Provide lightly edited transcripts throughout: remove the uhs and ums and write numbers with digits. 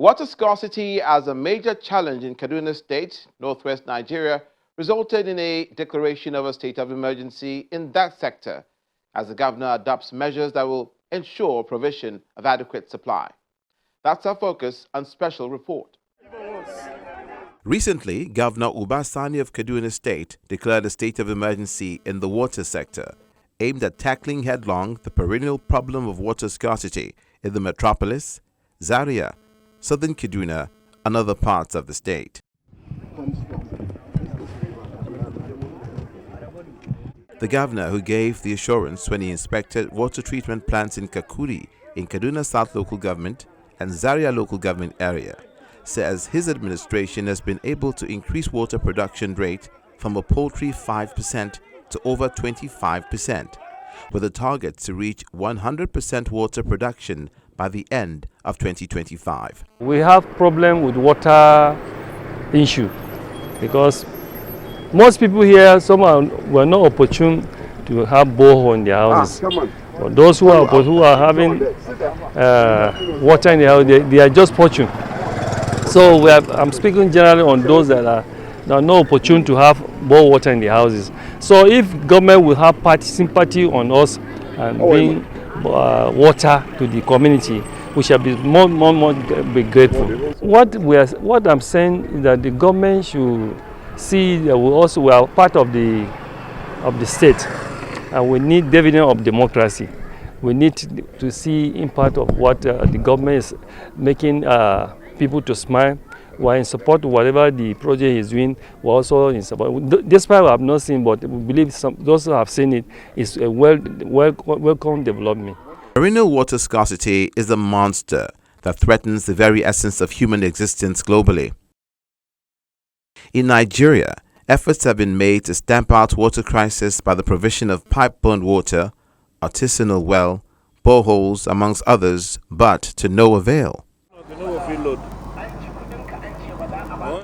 Water scarcity as a major challenge in Kaduna State, northwest Nigeria, resulted in a declaration of a state of emergency in that sector as the governor adopts measures that will ensure provision of adequate supply. That's our focus on Special Report. Recently, Governor Ubasani of Kaduna State declared a state of emergency in the water sector, aimed at tackling headlong the perennial problem of water scarcity in the metropolis, Zaria, southern Kaduna, and other parts of the state. The governor, who gave the assurance when he inspected water treatment plants in Kakuri in Kaduna South Local Government and Zaria Local Government area, says his administration has been able to increase water production rate from a paltry 5% to over 25%, with a target to reach 100% water production by the end of 2025. We have problem with water issue because most people here, were not opportune to have borehole in their houses. For those who are having water in their house, they are just fortunate. So I'm speaking generally on those that are not opportune to have bore water in their houses. So if government will have sympathy on us and bring water to the community, we shall be more be grateful. What I'm saying is that the government should see that we are part of the state, and we need dividend of democracy. We need to see impact of what the government is making people to smile. We are in support of whatever the project is doing. We're also in support. Despite we have not seen, but we believe those who have seen it is a welcome development. Perennial water scarcity is a monster that threatens the very essence of human existence globally. In Nigeria, efforts have been made to stamp out water crisis by the provision of pipe-borne water, artisanal well, boreholes, amongst others, but to no avail.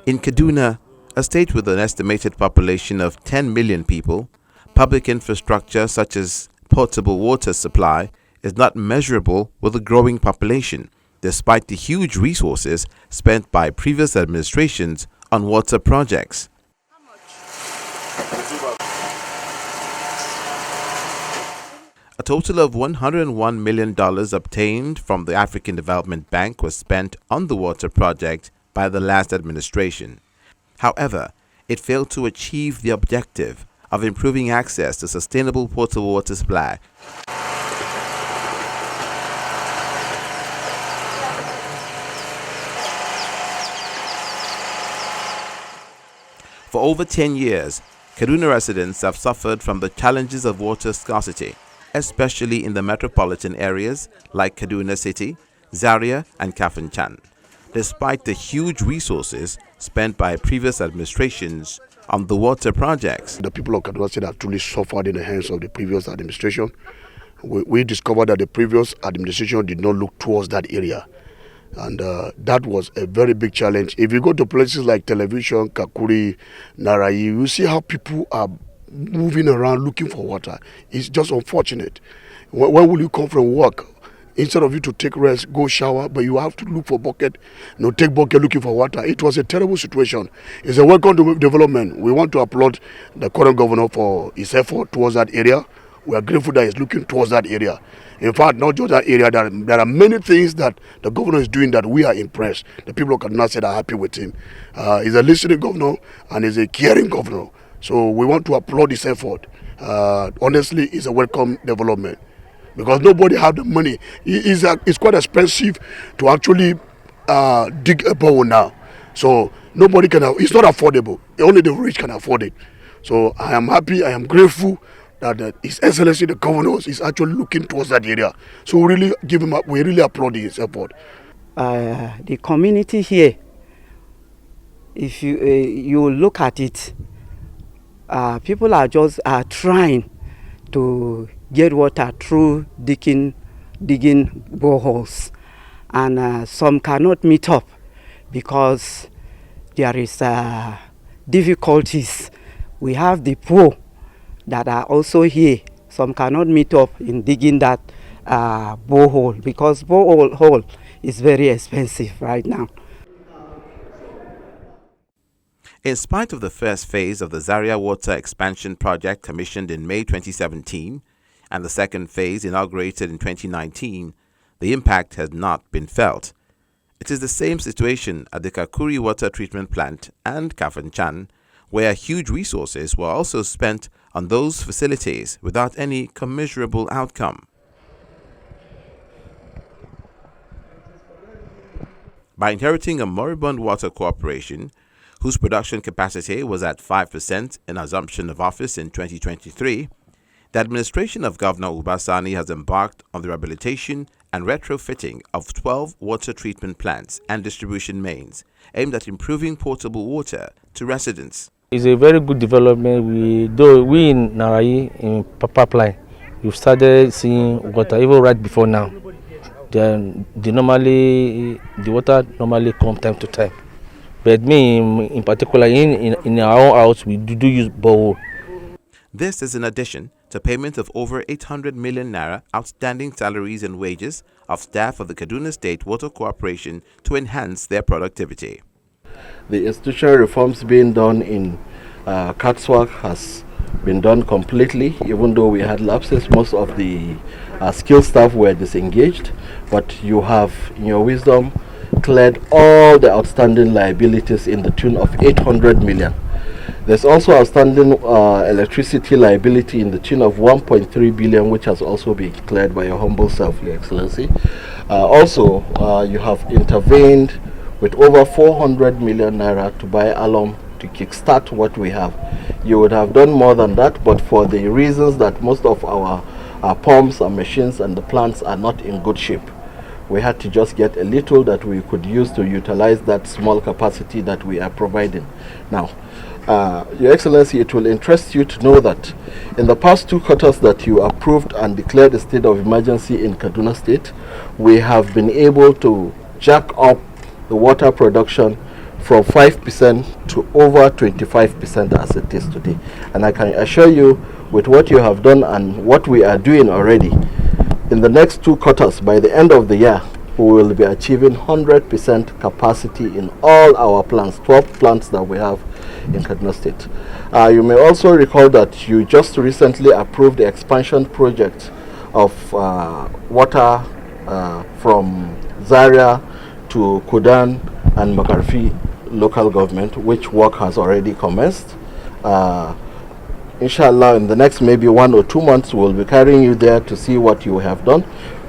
In Kaduna, a state with an estimated population of 10 million people, public infrastructure such as potable water supply is not measurable with a growing population, despite the huge resources spent by previous administrations on water projects. A total of $101 million obtained from the African Development Bank was spent on the water project by the last administration. However, it failed to achieve the objective of improving access to sustainable potable water supply. For over 10 years, Kaduna residents have suffered from the challenges of water scarcity, especially in the metropolitan areas like Kaduna City, Zaria, and Kafanchan, despite the huge resources spent by previous administrations on the water projects. The people of Kaduna State have truly suffered in the hands of the previous administration. We discovered that the previous administration did not look towards that area. And that was a very big challenge. If you go to places like Television, Kakuri, Narayi, you see how people are moving around looking for water. It's just unfortunate. Where will you come from work? Instead of you to take rest, go shower, but you have to look for bucket, take bucket looking for water. It was a terrible situation. It's a welcome development. We want to applaud the current governor for his effort towards that area. We are grateful that he's looking towards that area. In fact, not just that area, there are many things that the governor is doing that we are impressed. The people of Kaduna State are happy with him. He's a listening governor and he's a caring governor. So we want to applaud his effort. Honestly, it's a welcome development because nobody has the money. It's quite expensive to actually dig a borehole now. So nobody can, it's not affordable. Only the rich can afford it. So I am happy, I am grateful that His Excellency the Governor is actually looking towards that area. So we really give him up. We really applaud his effort. The community here, if you look at it, people are just trying to get water through digging boreholes, and some cannot meet up because there is difficulties. We have the poor that are also here. Some cannot meet up in digging that borehole because borehole hole is very expensive right now. In spite of the first phase of the Zaria Water Expansion Project commissioned in May 2017 and the second phase inaugurated in 2019, the impact has not been felt. It is the same situation at the Kakuri Water Treatment Plant and Kafanchan, where huge resources were also spent on those facilities without any commensurable outcome. By inheriting a moribund water corporation, whose production capacity was at 5% in assumption of office in 2023, the administration of Governor Uba Sani has embarked on the rehabilitation and retrofitting of 12 water treatment plants and distribution mains aimed at improving potable water to residents. It's a very good development. We in Narai, in pipeline, we've started seeing water even right before now. The water normally comes time to time. But me, in particular, in our own house, we do use borehole. This is in addition to payment of over 800 million naira outstanding salaries and wages of staff of the Kaduna State Water Corporation to enhance their productivity. The institutional reforms being done in Katswak has been done completely, even though we had lapses. Most of the skilled staff were disengaged, but you have, in your wisdom, cleared all the outstanding liabilities in the tune of 800 million. There's also outstanding electricity liability in the tune of 1.3 billion, which has also been cleared by your humble self, Your Excellency. Also, you have intervened with over 400 million naira to buy alum to kickstart what we have. You would have done more than that, but for the reasons that most of our pumps and machines and the plants are not in good shape, we had to just get a little that we could use to utilize that small capacity that we are providing. Now, Your Excellency, it will interest you to know that in the past 2 quarters that you approved and declared a state of emergency in Kaduna State, we have been able to jack up the water production from 5% to over 25% as it is today. And I can assure you, with what you have done and what we are doing already, in the next 2 quarters, by the end of the year, we will be achieving 100% capacity in all our plants, 12 plants that we have in Kaduna State. You may also recall that you just recently approved the expansion project of water from Zaria to Kudan and Makarfi local government, which work has already commenced. Inshallah, in the next maybe 1 or 2 months, we'll be carrying you there to see what you have done.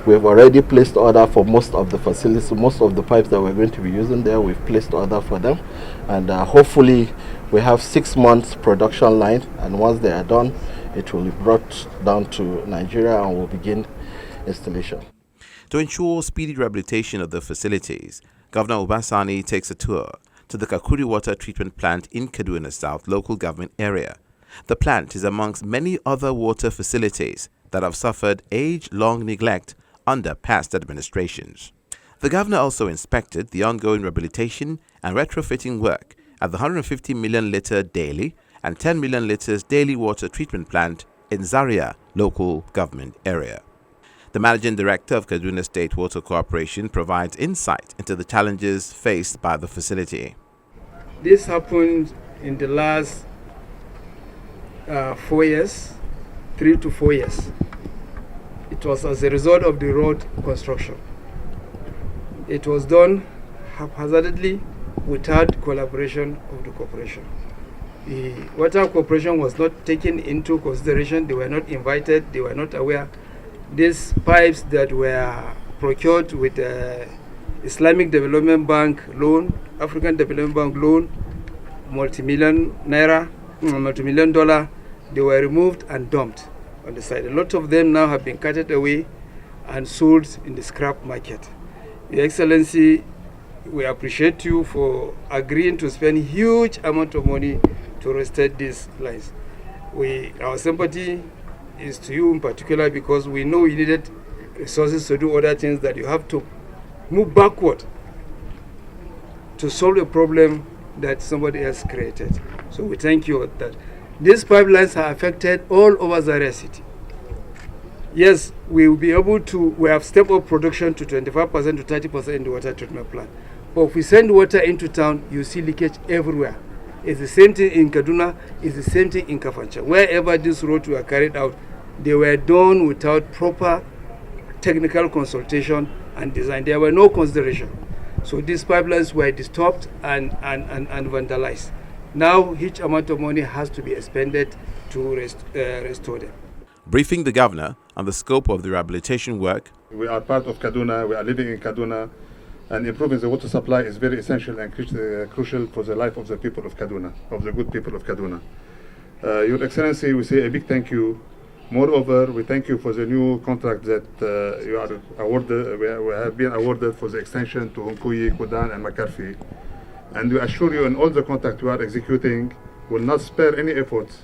We've already placed order for most of the facilities, most of the pipes that we're going to be using there. We've placed order for them, and hopefully we have 6 months production line, and once they are done, it will be brought down to Nigeria and we'll begin installation. To ensure speedy rehabilitation of the facilities, Governor Uba Sani takes a tour to the Kakuri Water Treatment Plant in Kaduna South local government area. The plant is amongst many other water facilities that have suffered age-long neglect under past administrations. The governor also inspected the ongoing rehabilitation and retrofitting work at the 150 million litre daily and 10 million litres daily water treatment plant in Zaria local government area. The managing director of Kaduna State Water Corporation provides insight into the challenges faced by the facility. This happened in the last 4 years, 3 to 4 years. It was as a result of the road construction. It was done haphazardly without collaboration of the corporation. The water corporation was not taken into consideration. They were not invited. They were not aware. These pipes that were procured with the Islamic Development Bank loan, African Development Bank loan, multi-million dollar, they were removed and dumped on the side. A lot of them now have been carted away and sold in the scrap market. Your Excellency, we appreciate you for agreeing to spend huge amount of money to restore these lines. Our sympathy is to you in particular, because we know you needed resources to do other things, that you have to move backward to solve a problem that somebody else created. So we thank you for that. These pipelines are affected all over Zaria City. Yes, we will be able to, we have stepped up production to 25% to 30% in the water treatment plant. But if we send water into town, you see leakage everywhere. It's the same thing in Kaduna, it's the same thing in Kafancha. Wherever these roads were carried out, they were done without proper technical consultation and design. There were no consideration. So these pipelines were disturbed and vandalized. Now, huge amount of money has to be expended to restore them. Briefing the governor on the scope of the rehabilitation work, we are part of Kaduna, we are living in Kaduna, and improving the water supply is very essential and crucial for the life of the people of Kaduna, of the good people of Kaduna. Your Excellency, we say a big thank you. Moreover, we thank you for the new contract that you are awarded. We have been awarded for the extension to Hunkuyi, Kudan, and Makarfi. And we assure you, in all the contract we are executing, will not spare any efforts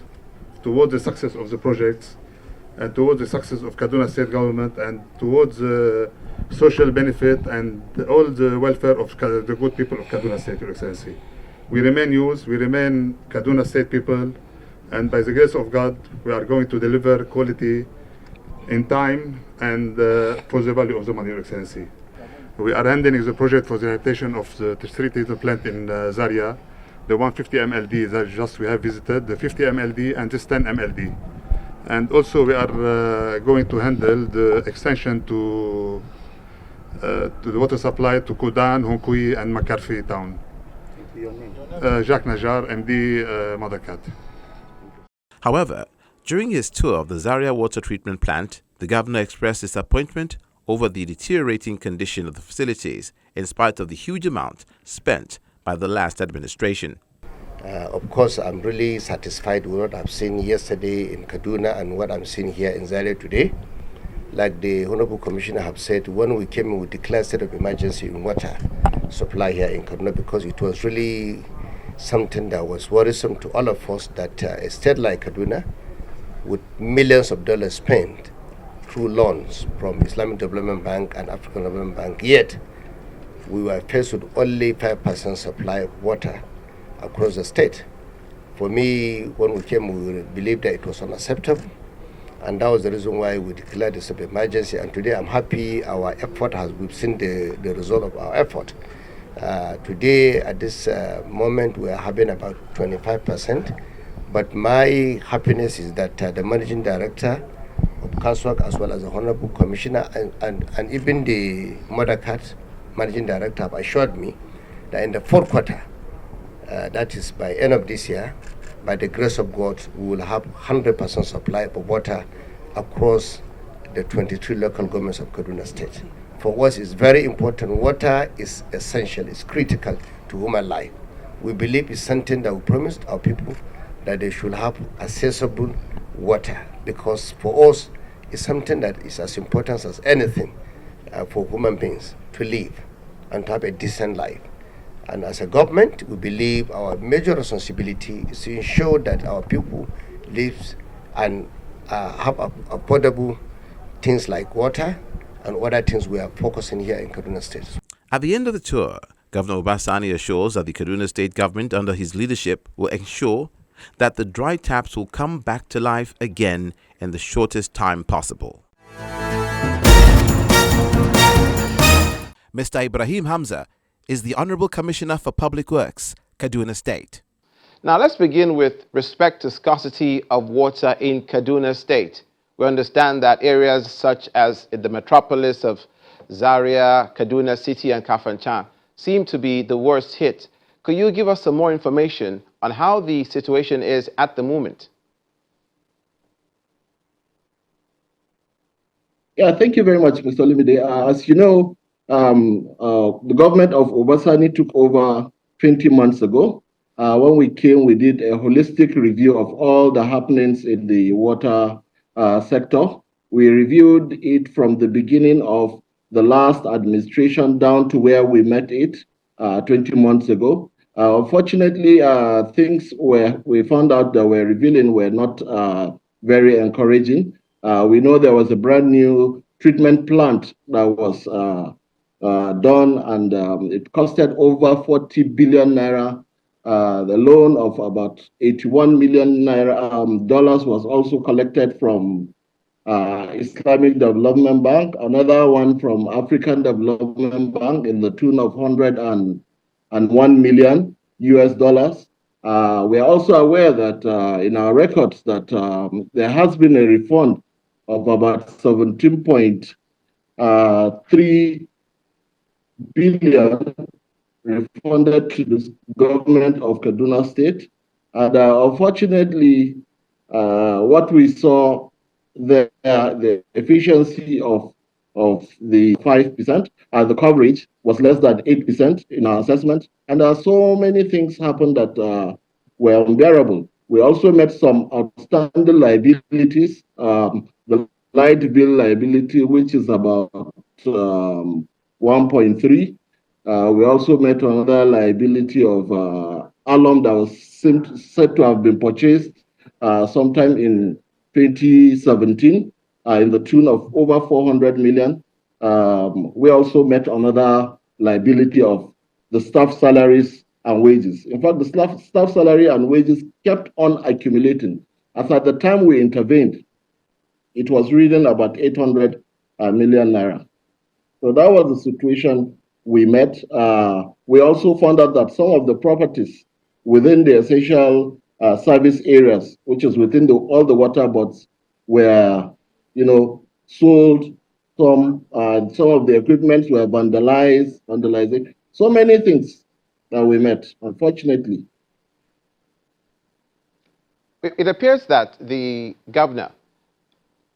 towards the success of the projects and towards the success of Kaduna State Government and towards social benefit and all the welfare of the good people of Kaduna State, Your Excellency. We remain yours, we remain Kaduna State people, and by the grace of God, we are going to deliver quality in time and for the value of the money, Your Excellency. We are handling the project for the rehabilitation of the tertiary treatment plant in Zaria, the 150 MLD that just we have visited, the 50 MLD and this 10 MLD. And also we are going to handle the extension to the water supply to Kudan, Hunkuyi and Makarfi town. Jacques Najar, MD Madakat. However, during his tour of the Zaria water treatment plant, the governor expressed disappointment over the deteriorating condition of the facilities in spite of the huge amount spent by the last administration. Of course, I'm really satisfied with what I've seen yesterday in Kaduna and what I'm seeing here in Zaria today. Like the Honorable Commissioner have said, when we came in, we declared state of emergency in water supply here in Kaduna because it was really something that was worrisome to all of us that a state like Kaduna, with millions of dollars spent through loans from Islamic Development Bank and African Development Bank, yet we were faced with only 5% supply of water across the state. For me, when we came, we believed that it was unacceptable, and that was the reason why we declared a state of emergency. And today I'm happy our effort we've seen the result of our effort. Today, at this moment, we are having about 25%, but my happiness is that the Managing Director of CASWAC, as well as the Honorable Commissioner, and even the Madakat Managing Director have assured me that in the fourth quarter, that is by end of this year, by the grace of God, we will have 100% supply of water across the 23 local governments of Kaduna State. For us, it's very important. Water is essential, it's critical to human life. We believe it's something that we promised our people, that they should have accessible water, because for us, it's something that is as important as anything for human beings to live and to have a decent life. And as a government, we believe our major responsibility is to ensure that our people live and have affordable things like water and other things we are focusing here in Kaduna State. At the end of the tour, Governor Obasani assures that the Kaduna State government under his leadership will ensure that the dry taps will come back to life again in the shortest time possible. Mr. Ibrahim Hamza is the Honorable Commissioner for Public Works, Kaduna State. Now let's begin with respect to scarcity of water in Kaduna State. We understand that areas such as the metropolis of Zaria, Kaduna City and Kafanchan seem to be the worst hit. Could you give us some more information on how the situation is at the moment? Yeah, thank you very much, Mr. Olimide. As you know, the government of Obasani took over 20 months ago. When we came, we did a holistic review of all the happenings in the water sector. We reviewed it from the beginning of the last administration down to where we met it 20 months ago. Unfortunately, things we found out that were revealing were not very encouraging. We know there was a brand new treatment plant that was done, and it costed over 40 billion naira. The loan of about 81 million naira dollars was also collected from Islamic Development Bank, another one from African Development Bank in the tune of $101 million US. We are also aware that in our records that there has been a refund of about 17.3 billion refunded to the government of Kaduna State. And unfortunately, what we saw the efficiency of the 5% and the coverage was less than 8% in our assessment. And there are so many things happened that were unbearable. We also met some outstanding liabilities, the light bill liability, which is about 1.3. We also met another liability of alum that was said to have been purchased sometime in 2017 in the tune of over 400 million. We also met another liability of the staff salaries and wages. In fact, the staff salary and wages kept on accumulating. As at the time we intervened, it was reading about 800 million naira. So that was the situation we met. We also found out that some of the properties within the essential service areas, which is within all the water boards, were, sold. Some of the equipment were vandalized. So many things that we met, unfortunately. It appears that the governor,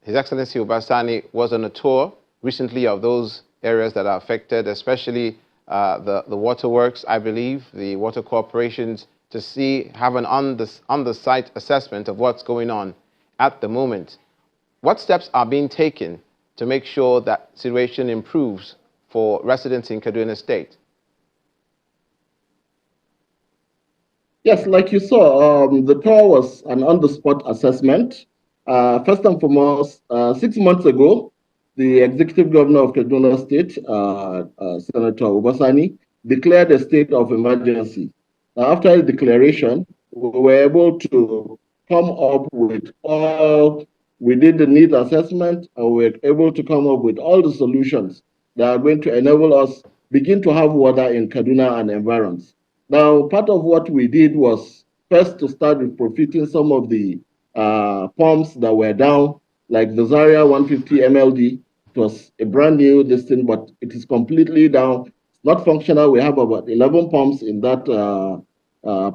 His Excellency Obasani, was on a tour recently of those areas that are affected, especially the waterworks, I believe, the water corporations, to have an on-the-site assessment of what's going on at the moment. What steps are being taken to make sure that situation improves for residents in Kaduna State? Yes, like you saw, the tour was an on-the-spot assessment. First and foremost, 6 months ago, the executive governor of Kaduna State, Senator Obasani, declared a state of emergency. Now, after the declaration, we were able to come up with we did the needs assessment, and we were able to come up with all the solutions that are going to enable us begin to have water in Kaduna and environs. Now, part of what we did was first to start with profiting some of the pumps that were down, like the Zaria 150 MLD. It was a brand new thing, but it is completely down. It's not functional. We have about 11 pumps in that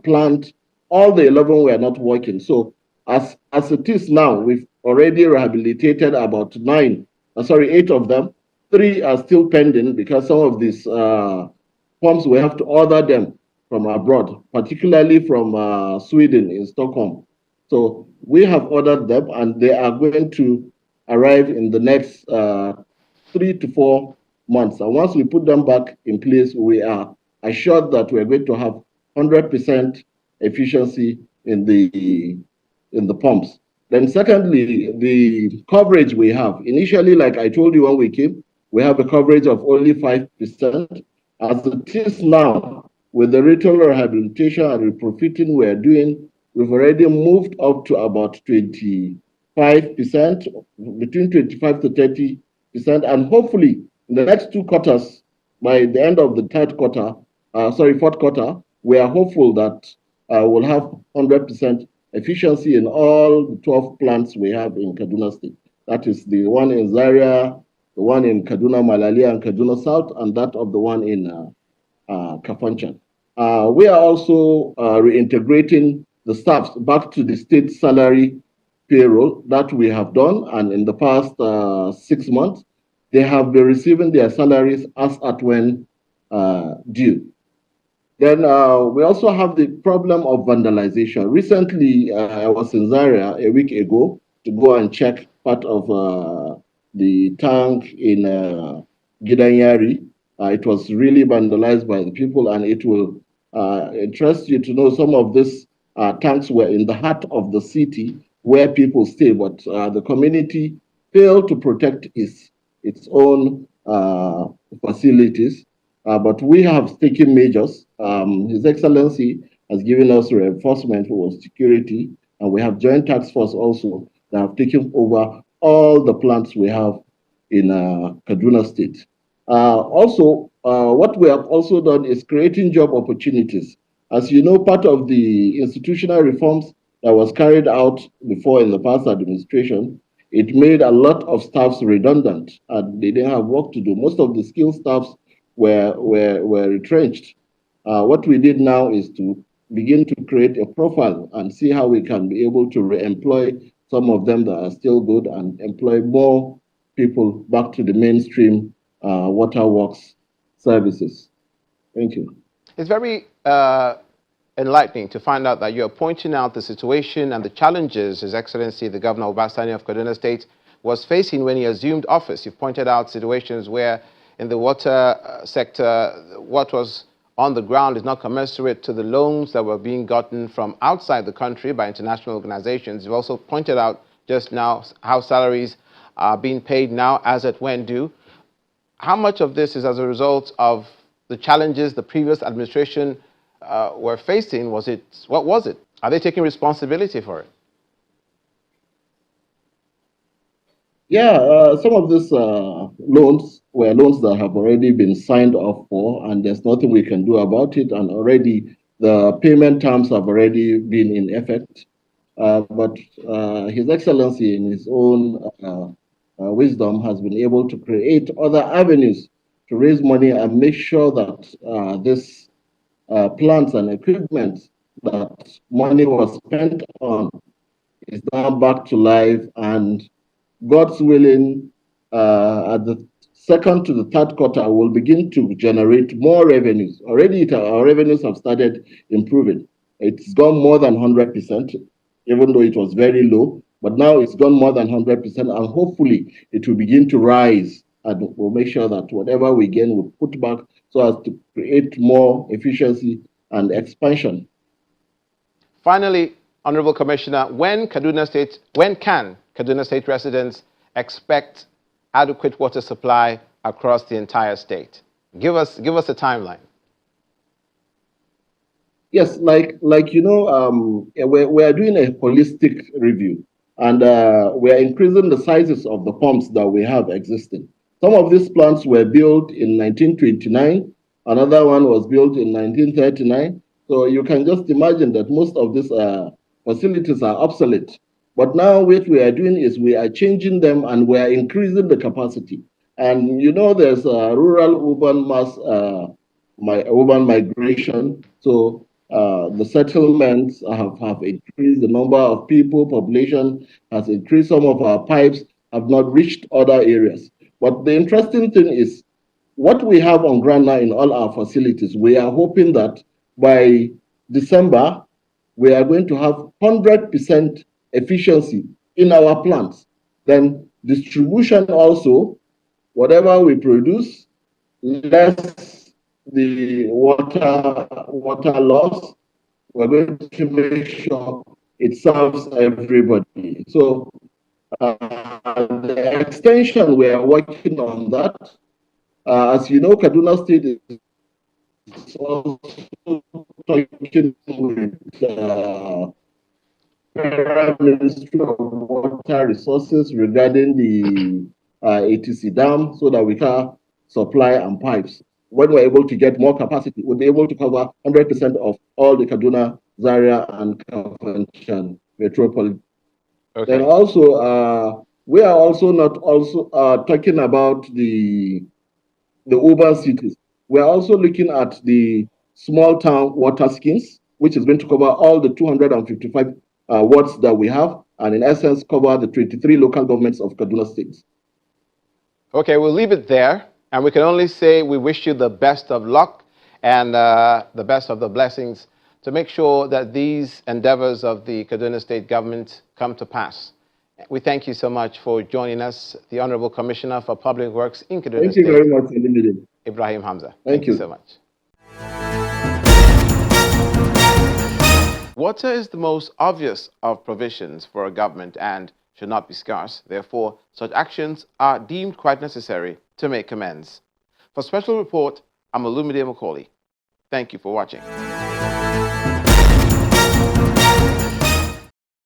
plant. All the 11 were not working. So as it is now, we've already rehabilitated about 8 of them. 3 are still pending because some of these pumps, we have to order them from abroad, particularly from Sweden in Stockholm. So we have ordered them, and they are going to arrive in the next 3 to 4 months. And once we put them back in place, we are assured that we're going to have 100% efficiency in the pumps. Then secondly, the coverage we have. Initially, like I told you when we came, we have a coverage of only 5%. As it is now, with the retail rehabilitation and reprofiting we're doing, we've already moved up to about 25%, between 25 to 30%. And hopefully, in the next 2 quarters, by the end of the fourth quarter, we are hopeful that we'll have 100% efficiency in all the 12 plants we have in Kaduna State. That is the one in Zaria, the one in Kaduna, Malalia, and Kaduna South, and that of the one in Kafanchan. We are also reintegrating the staff back to the state salary payroll that we have done, and in the past 6 months, they have been receiving their salaries as at when due. Then we also have the problem of vandalization. Recently, I was in Zaria a week ago to go and check part of the tank in Gidanyari. It was really vandalized by the people, and it will interest you to know some of these tanks were in the heart of the city where people stay, but the community failed to protect its own facilities. But we have taken measures. His Excellency has given us reinforcement for security, and we have joint task force also that have taken over all the plants we have in Kaduna State. Also, what we have also done is creating job opportunities. As you know, part of the institutional reforms that was carried out before in the past administration, it made a lot of staffs redundant and they didn't have work to do. Most of the skilled staffs were retrenched. What we did now is to begin to create a profile and see how we can be able to re-employ some of them that are still good and employ more people back to the mainstream waterworks services. Thank you. It's very enlightening to find out that you're pointing out the situation and the challenges His Excellency the Governor Obasani of Kaduna State was facing when he assumed office. You've pointed out situations where in the water sector, what was on the ground is not commensurate to the loans that were being gotten from outside the country by international organizations. You've also pointed out just now how salaries are being paid now as at when due. How much of this is as a result of the challenges the previous administration were facing? What was it? Are they taking responsibility for it? Yeah, some of these loans were loans that have already been signed off for, and there's nothing we can do about it. And already the payment terms have already been in effect. But His Excellency, in his own wisdom, has been able to create other avenues to raise money and make sure that this plants and equipment that money was spent on is now back to life, and God's willing, at the second to the third quarter, will begin to generate more revenues. Already our revenues have started improving. It's gone more than 100%, even though it was very low, but now it's gone more than 100%, and hopefully it will begin to rise, and we'll make sure that whatever we gain, we'll put back so as to create more efficiency and expansion. Finally, Honorable Commissioner, when can Kaduna State residents expect adequate water supply across the entire state? Give us a timeline. Yes, like you know, we are doing a holistic review, and we are increasing the sizes of the pumps that we have existing. Some of these plants were built in 1929. Another one was built in 1939. So you can just imagine that most of these facilities are obsolete. But now what we are doing is we are changing them and we are increasing the capacity. And you know, there's rural-urban urban migration. So the settlements have increased, the number of people, population has increased. Some of our pipes have not reached other areas. But the interesting thing is what we have on ground now in all our facilities. We are hoping that by December, we are going to have 100% efficiency in our plants. Then distribution also, whatever we produce, less the water loss, we're going to make sure it serves everybody. So the extension, we are working on that. As you know, Kaduna State is also talking with Federal Ministry of Water Resources regarding the ATC dam so that we can supply and pipes. When we're able to get more capacity, we'll be able to cover 100% of all the Kaduna, Zaria, and Kafanchan metropolitan. Okay. Then also, we are also not talking about the urban cities. We are also looking at the small town water schemes, which is going to cover all the 255 wards that we have, and in essence cover the 23 local governments of Kaduna State. Okay, we'll leave it there, and we can only say we wish you the best of luck and the best of the blessings to make sure that these endeavors of the Kaduna State government come to pass. We thank you so much for joining us, the Honorable Commissioner for Public Works in Kaduna State. Thank you very much, Ibrahim Hamza. Thank you so much. Water is the most obvious of provisions for a government and should not be scarce. Therefore, such actions are deemed quite necessary to make amends. For Special Report, I'm Olumide Macaulay. Thank you for watching.